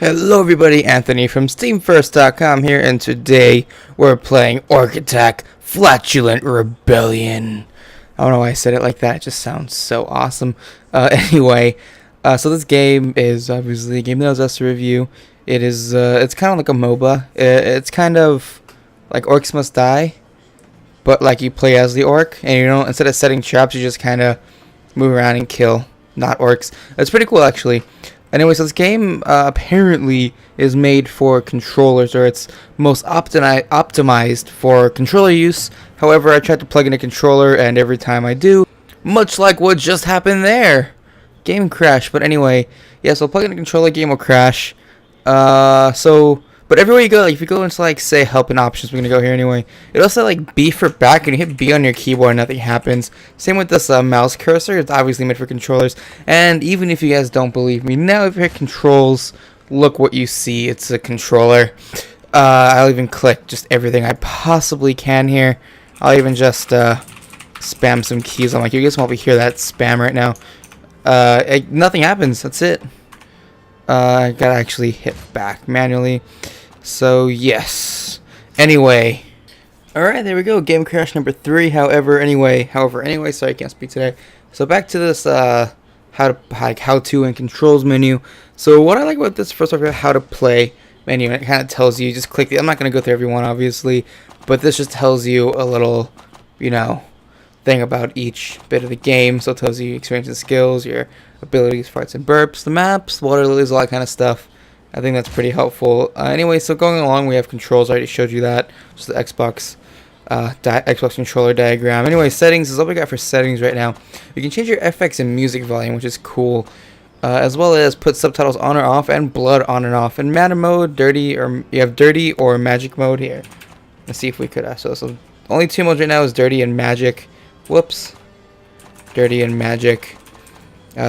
Hello everybody, Anthony from SteamFirst.com here, and today we're playing Orc Attack Flatulent Rebellion. I don't know why I said it like that, it just sounds so awesome. So this game is obviously a game that was us to review. It's kind of like a MOBA. It's kind of like Orcs Must Die, but like you play as the orc, and you don't, instead of setting traps, you just kind of move around and kill, not orcs. It's pretty cool actually. Anyway, so this game apparently is made for controllers, or it's most optimized for controller use. However, I tried to plug in a controller, and every time I do, much like what just happened there, game crash. But anyway, yeah, so plug in a controller, game will crash. But everywhere you go, like if you go into like say help and options, we're gonna go here anyway. It'll say like B for back, and you hit B on your keyboard, nothing happens. Same with this mouse cursor. It's obviously made for controllers. And even if you guys don't believe me, now if you hit controls, look what you see. It's a controller. I'll even click just everything I possibly can here. I'll even just spam some keys. I'm like, you guys won't be hear that spam right now. Nothing happens. That's it. I gotta actually hit back manually. So yes. Anyway, all right, there we go. Game crash number 3. However, anyway, sorry, I can't speak today. So back to this how to and controls menu. So what I like about this, first off, how to play menu. It kind of tells you, just click the. I'm not gonna go through every one, obviously, but this just tells you a little, thing about each bit of the game. So it tells you experience and skills, your abilities, farts and burps, the maps, water lilies, all that kind of stuff. I think that's pretty helpful. Anyway, so going along, we have controls. I already showed you that. Just the Xbox controller diagram. Anyway, settings is all we got for settings right now. You can change your FX and music volume, which is cool, as well as put subtitles on or off and blood on and off. In matter mode, dirty, or you have dirty or magic mode here. Let's see if we could. So only 2 modes right now is dirty and magic. Whoops, dirty and magic. You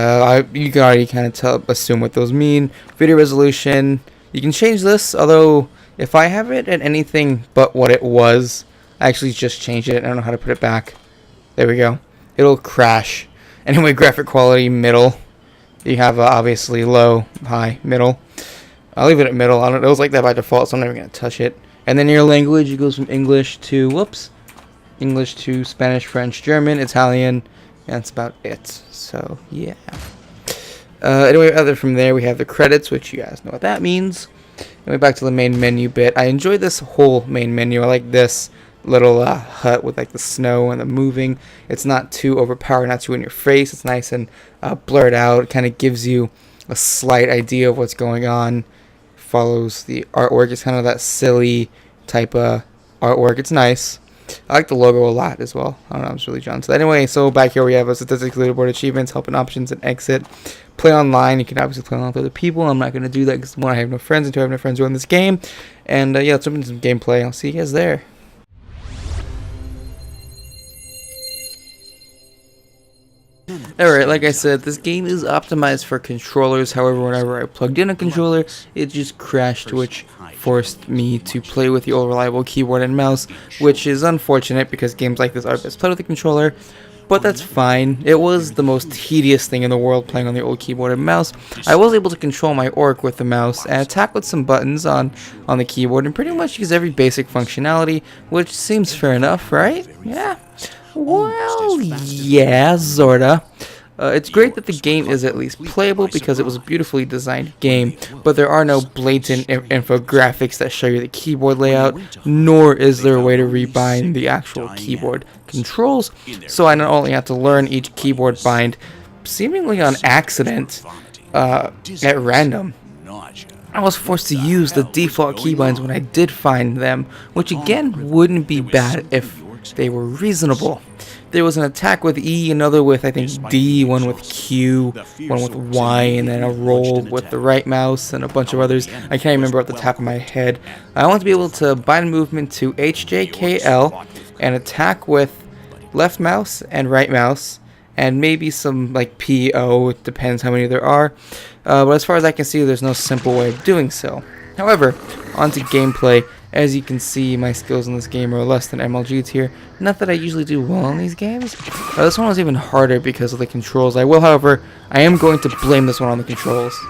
can already kind of assume what those mean. Video resolution, you can change this, although if I have it at anything but what it was, I actually just changed it. I don't know how to put it back. There we go. It'll crash. Anyway, graphic quality, middle. You have obviously low, high, middle. I'll leave it at middle. It was like that by default, so I'm never going to touch it. And then your language, it goes from English to, English to Spanish, French, German, Italian, and that's about it. So yeah. Anyway, other from there, we have the credits, which you guys know what that means. Anyway, back to the main menu bit. I enjoy this whole main menu. I like this little hut with like the snow and the moving. It's not too overpowered, not too in your face. It's nice and blurred out. It kind of gives you a slight idea of what's going on. Follows the artwork. It's kind of that silly type of artwork. It's nice. I like the logo a lot as well. I don't know, I'm just really drawn to that. Anyway, so back here we have a statistics, leaderboard, achievements, help and options, and exit. Play online. You can obviously play online with other people. I'm not going to do that because 1, I have no friends, and 2, I have no friends who are in this game. And yeah, let's open some gameplay. I'll see you guys there. Alright, like I said, this game is optimized for controllers. However, whenever I plugged in a controller, it just crashed, which forced me to play with the old reliable keyboard and mouse, which is unfortunate because games like this are best played with a controller, but that's fine. It was the most tedious thing in the world playing on the old keyboard and mouse. I was able to control my orc with the mouse and attack with some buttons on the keyboard and pretty much use every basic functionality, which seems fair enough, right? Yeah. Well, yeah, sorta. It's great that the game is at least playable because it was a beautifully designed game, but there are no blatant infographics that show you the keyboard layout, nor is there a way to rebind the actual keyboard controls, so I not only have to learn each keyboard bind seemingly on accident at random. I was forced to use the default keybinds when I did find them, which again wouldn't be bad if they were reasonable. There was an attack with E, another with I think D, one with Q, one with Y, and then a roll with the right mouse, and a bunch of others. I can't remember at the top of my head. I want to be able to bind movement to HJKL and attack with left mouse and right mouse, and maybe some like PO. It depends how many there are. But as far as I can see, there's no simple way of doing so. However, onto gameplay. As you can see, my skills in this game are less than MLG tier. Not that I usually do well in these games. This one was even harder because of the controls. However, I am going to blame this one on the controls.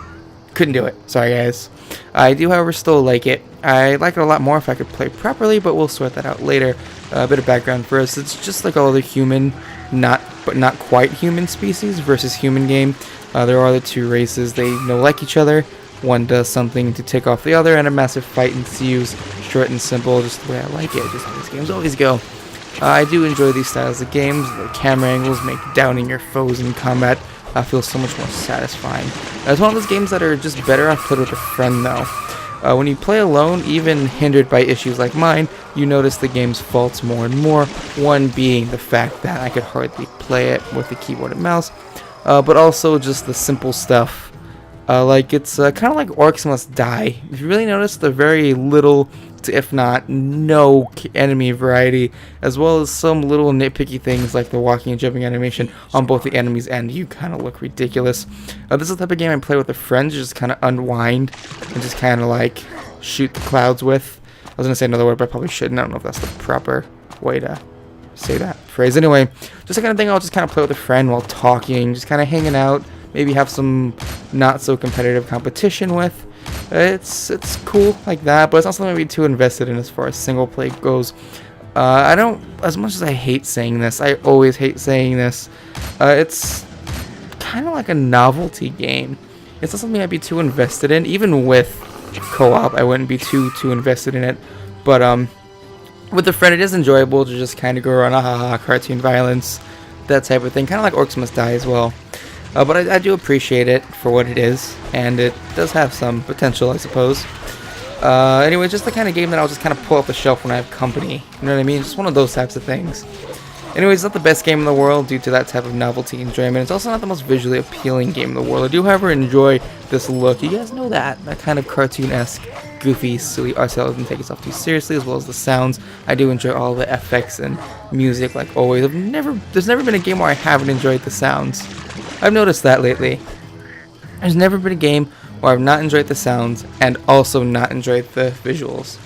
Couldn't do it. Sorry, guys. I do, however, still like it. I like it a lot more if I could play properly, but we'll sort that out later. A bit of background first. It's just like all other human, not quite human species versus human game. There are the two races. They like each other. One does something to take off the other, and a massive fight ensues. Short and simple, just the way I like it. Just how these games always go. I do enjoy these styles of games. The camera angles make downing your foes in combat feel so much more satisfying. It's one of those games that are just better off played with a friend, though. When you play alone, even hindered by issues like mine, you notice the game's faults more and more. One being the fact that I could hardly play it with the keyboard and mouse, but also just the simple stuff. Like it's kind of like Orcs Must Die. If you really notice the very little to if not no enemy variety, as well as some little nitpicky things like the walking and jumping animation on both the enemies and you kind of look ridiculous. This is the type of game I play with a friend, just kind of unwind and just kind of like shoot the clouds with. I was gonna say another word, but I probably shouldn't. I don't know if that's the proper way to say that phrase. Anyway, just the kind of thing I'll just kind of play with a friend while talking, just kind of hanging out, maybe have some not so competitive competition with. It's cool like that, but it's not something I'd be too invested in as far as single play goes. I don't, as much as I hate saying this, I always hate saying this, it's kind of like a novelty game. It's not something I'd be too invested in. Even with co-op, I wouldn't be too invested in it. But with a friend, it is enjoyable to just kind of go around, cartoon violence, that type of thing. Kind of like Orcs Must Die as well. But I do appreciate it for what it is, and it does have some potential, I suppose. Anyway, just the kind of game that I'll just kind of pull off the shelf when I have company. You know what I mean? Just one of those types of things. Anyways, it's not the best game in the world due to that type of novelty enjoyment. It's also not the most visually appealing game in the world. I do, however, enjoy this look. You guys know that kind of cartoon-esque, goofy, silly art style doesn't take itself too seriously, as well as the sounds. I do enjoy all the effects and music, like always. There's never been a game where I haven't enjoyed the sounds. I've noticed that lately. There's never been a game where I've not enjoyed the sounds and also not enjoyed the visuals.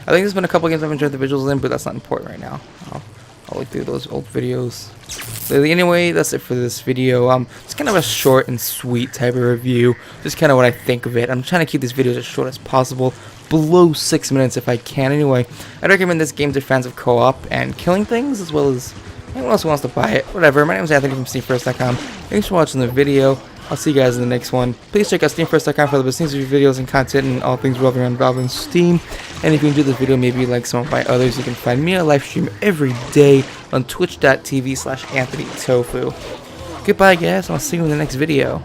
I think there's been a couple games I've enjoyed the visuals in, but that's not important right now. I'll look through those old videos. So anyway, that's it for this video. It's kind of a short and sweet type of review. Just kind of what I think of it. I'm trying to keep these videos as short as possible. Below 6 minutes if I can. Anyway, I'd recommend this game to fans of co-op and killing things, as well as anyone else who wants to buy it. Whatever. My name is Anthony from SteamFirst.com. Thanks for watching the video. I'll see you guys in the next one. Please check out SteamFirst.com for the best Steam videos and content and all things revolving around Valve and Steam. And if you enjoyed this video, maybe like some of my others, you can find me on live stream every day on twitch.tv/AnthonyTofu. Goodbye, guys. I'll see you in the next video.